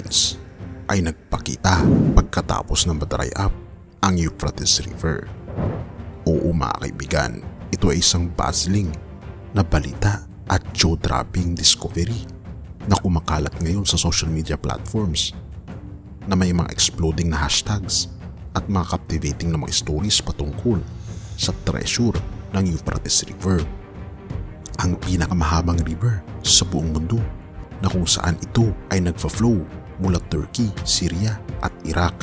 records ay nagpakita pagkatapos ng ma-dry up ang Euphrates River. Oo mga kaibigan, ito ay isang puzzling na balita at jaw-dropping discovery na kumakalat ngayon sa social media platforms na may mga exploding na hashtags at mga captivating na mga stories patungkol sa treasure ng Euphrates River, ang pinakamahabang river sa buong mundo na kung saan ito ay nagfa-flow mula Turkey, Syria at Iraq.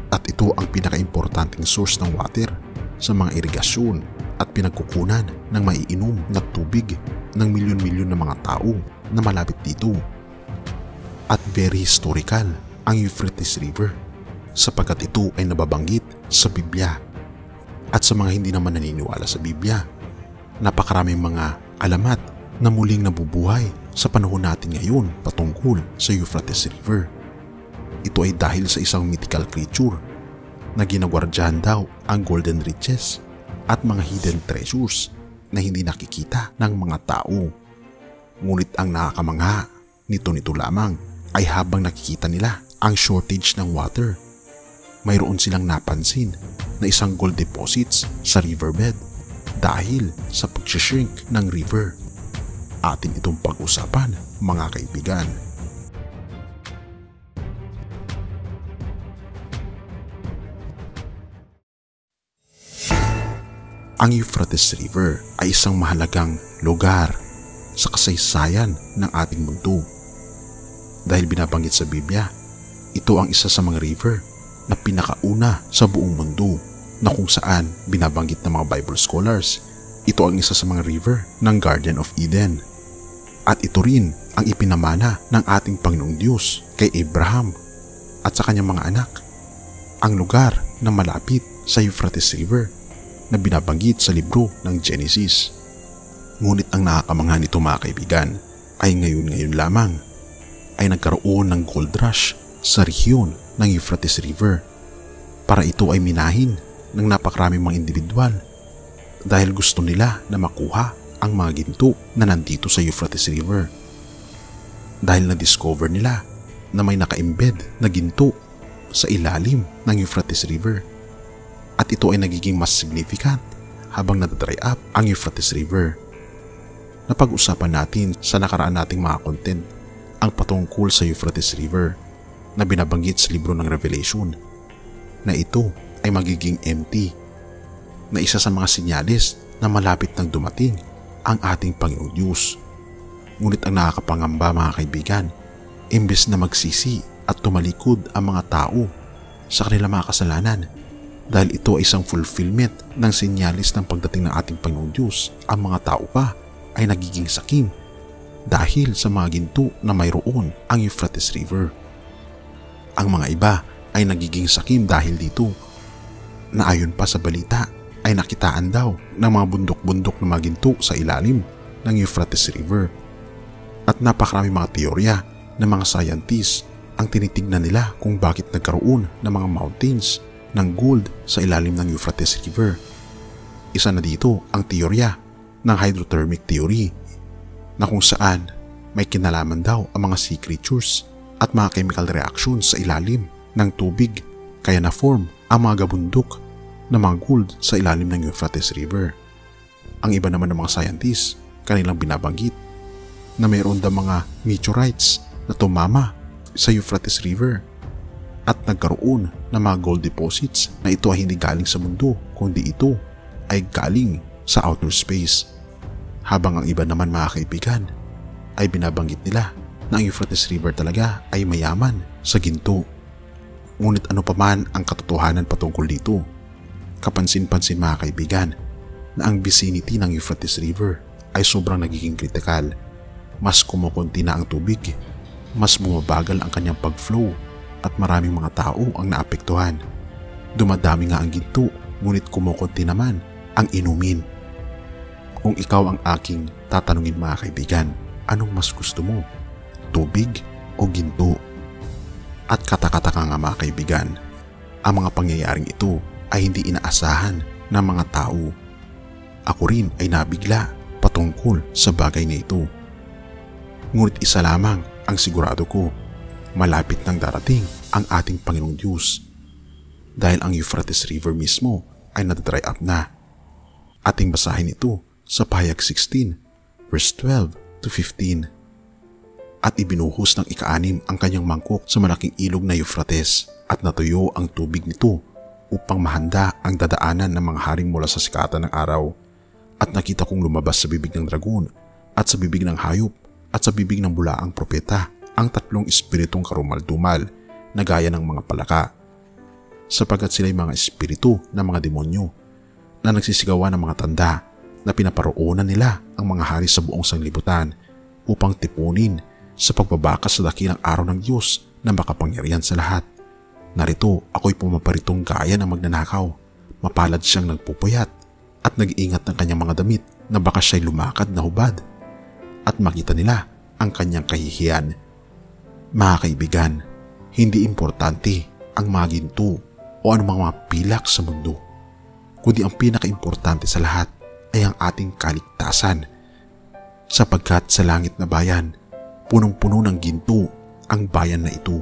At ito ang pinaka-importanting source ng water sa mga irigasyon at pinagkukunan ng maiinom na tubig ng milyon-milyon na mga tao na malapit dito. At very historical ang Euphrates River sapagkat ito ay nababanggit sa Biblia. At sa mga hindi naman naniniwala sa Biblia, napakaraming mga alamat na muling nabubuhay sa panahon natin ngayon patungkol sa Euphrates River. Ito ay dahil sa isang mythical creature na ginagwardyahan daw ang golden riches at mga hidden treasures na hindi nakikita ng mga tao. Ngunit ang nakakamangha nito lamang ay habang nakikita nila ang shortage ng water, mayroon silang napansin na isang gold deposits sa riverbed dahil sa pag-shrink ng river. Atin itong pag-usapan mga kaibigan. Ang Euphrates River ay isang mahalagang lugar sa kasaysayan ng ating mundo. Dahil binabanggit sa Biblia, ito ang isa sa mga river na pinakauna sa buong mundo na kung saan binabanggit ng mga Bible scholars, ito ang isa sa mga river ng Garden of Eden. At ito rin ang ipinamana ng ating Panginoong Diyos kay Abraham at sa kanyang mga anak, ang lugar na malapit sa Euphrates River na binabanggit sa libro ng Genesis. Ngunit ang nakakamangha nito mga kaibigan ay ngayon lamang ay nagkaroon ng gold rush sa rehiyon ng Euphrates River para ito ay minahin ng napakaraming mga individual dahil gusto nila na makuha ang mga ginto na nandito sa Euphrates River. Dahil na-discover nila na may naka-embed na ginto sa ilalim ng Euphrates River at ito ay nagiging mas significant habang nadadry up ang Euphrates River. Napag-usapan natin sa nakaraan nating mga content ang patungkol sa Euphrates River na binabanggit sa libro ng Revelation na ito ay magiging empty, na isa sa mga senyales na malapit nang dumating ang ating Panginoong Diyos. Ngunit ang nakakapangamba mga kaibigan, imbes na magsisi at tumalikod ang mga tao sa kanilang mga kasalanan dahil ito ay isang fulfillment ng senyalis ng pagdating ng ating Panginoong Diyos, ang mga tao pa ay nagiging sakim dahil sa mga ginto na mayroon ang Euphrates River. Ang mga iba ay nagiging sakim dahil dito na ayon pa sa balita ay nakitaan daw ng mga bundok-bundok na mga ginto sa ilalim ng Euphrates River. At napakarami mga teorya ng mga scientists ang tinitignan nila kung bakit nagkaroon ng mga mountains ng gold sa ilalim ng Euphrates River. Isa na dito ang teorya ng hydrothermic theory na kung saan may kinalaman daw ang mga sea creatures at mga chemical reactions sa ilalim ng tubig kaya na-form ang mga gabundok na mga gold sa ilalim ng Euphrates River. Ang iba naman ng mga scientists kanilang binabanggit na mayroon daw mga meteorites na tumama sa Euphrates River at nagkaroon ng mga gold deposits na ito ay hindi galing sa mundo kundi ito ay galing sa outer space. Habang ang iba naman mga kaibigan ay binabanggit nila na ang Euphrates River talaga ay mayaman sa ginto. Ngunit ano pa man ang katotohanan patungkol dito, kapansin-pansin mga kaibigan na ang vicinity ng Euphrates River ay sobrang nagiging kritikal. Mas kumukunti na ang tubig, mas bumabagal ang kanyang pag-flow at maraming mga tao ang naapektuhan. Dumadami nga ang ginto, ngunit kumukunti naman ang inumin. Kung ikaw ang aking tatanungin mga kaibigan, anong mas gusto mo? Tubig o ginto? At katakataka nga mga kaibigan, ang mga pangyayaring ito ay hindi inaasahan ng mga tao. Ako rin ay nabigla patungkol sa bagay na ito. Ngunit isa lamang ang sigurado ko, malapit nang darating ang ating Panginoong Diyos. Dahil ang Euphrates River mismo ay nadry up na. Ating basahin ito sa Pahayag 16, verse 12 to 15. At ibinuhos ng ika-6 ang kanyang mangkok sa malaking ilog na Euphrates at natuyo ang tubig nito upang mahanda ang dadaanan ng mga haring mula sa sikatan ng araw. At nakita kong lumabas sa bibig ng dragon at sa bibig ng hayop at sa bibig ng bulaang propeta ang 3 espiritong karumal-dumal na gaya ng mga palaka. Sapagkat sila'y mga espiritu ng mga demonyo na nagsisigawan ng mga tanda na pinaparoonan nila ang mga hari sa buong sanglibutan upang tipunin sa pagbabakas sa dakilang araw ng Diyos na makapangyarihan sa lahat. Narito ako'y pumaparitong gaya ng magnanakaw, mapalad siyang nagpupuyat at nag-iingat ng kanyang mga damit na baka siya'y lumakad na hubad at makita nila ang kanyang kahihiyan. Mga kaibigan, hindi importante ang mga ginto o anumang mga pilak sa mundo, kundi ang pinaka-importante sa lahat ay ang ating kaligtasan. Sapagkat sa langit na bayan, punong-puno ng ginto ang bayan na ito.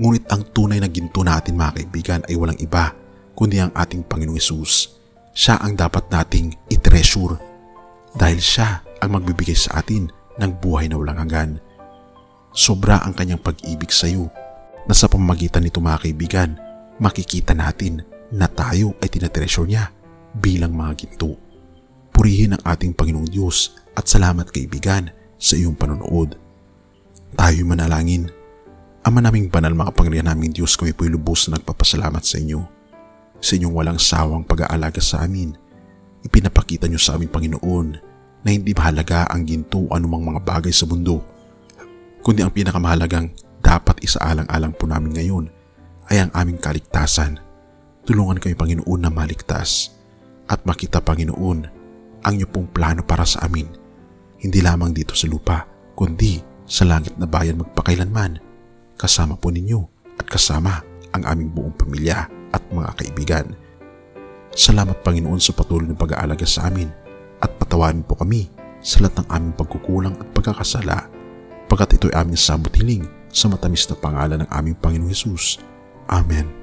Ngunit ang tunay na ginto natin mga kaibigan ay walang iba kundi ang ating Panginoong Hesus. Siya ang dapat nating i-treasure dahil siya ang magbibigay sa atin ng buhay na walang hanggan. Sobra ang kanyang pag-ibig sa iyo na sa pamamagitan nito mga kaibigan, makikita natin na tayo ay tinatreasure niya bilang mga ginto. Purihin ang ating Panginoong Diyos at salamat kaibigan sa iyong panonood. Tayo'y manalangin. Ama naming banal, mga pangyarihan naming Diyos, kami po'y lubos na nagpapasalamat sa inyo. Sa inyong walang sawang pag-aalaga sa amin, ipinapakita niyo sa aming Panginoon na hindi mahalaga ang ginto o anumang mga bagay sa mundo, kundi ang pinakamahalagang dapat isaalang-alang po namin ngayon ay ang aming kaligtasan. Tulungan kami Panginoon na maligtas at makita Panginoon ang inyong pong plano para sa amin, hindi lamang dito sa lupa, kundi sa langit na bayan magpakailanman. Kasama po ninyo at kasama ang aming buong pamilya at mga kaibigan. Salamat Panginoon sa patuloy na pag-aalaga sa amin at patawarin po kami sa lahat ng aming pagkukulang at pagkakasala, pagkat ito'y aming samot hiling sa matamis na pangalan ng aming Panginoong Hesus. Amen.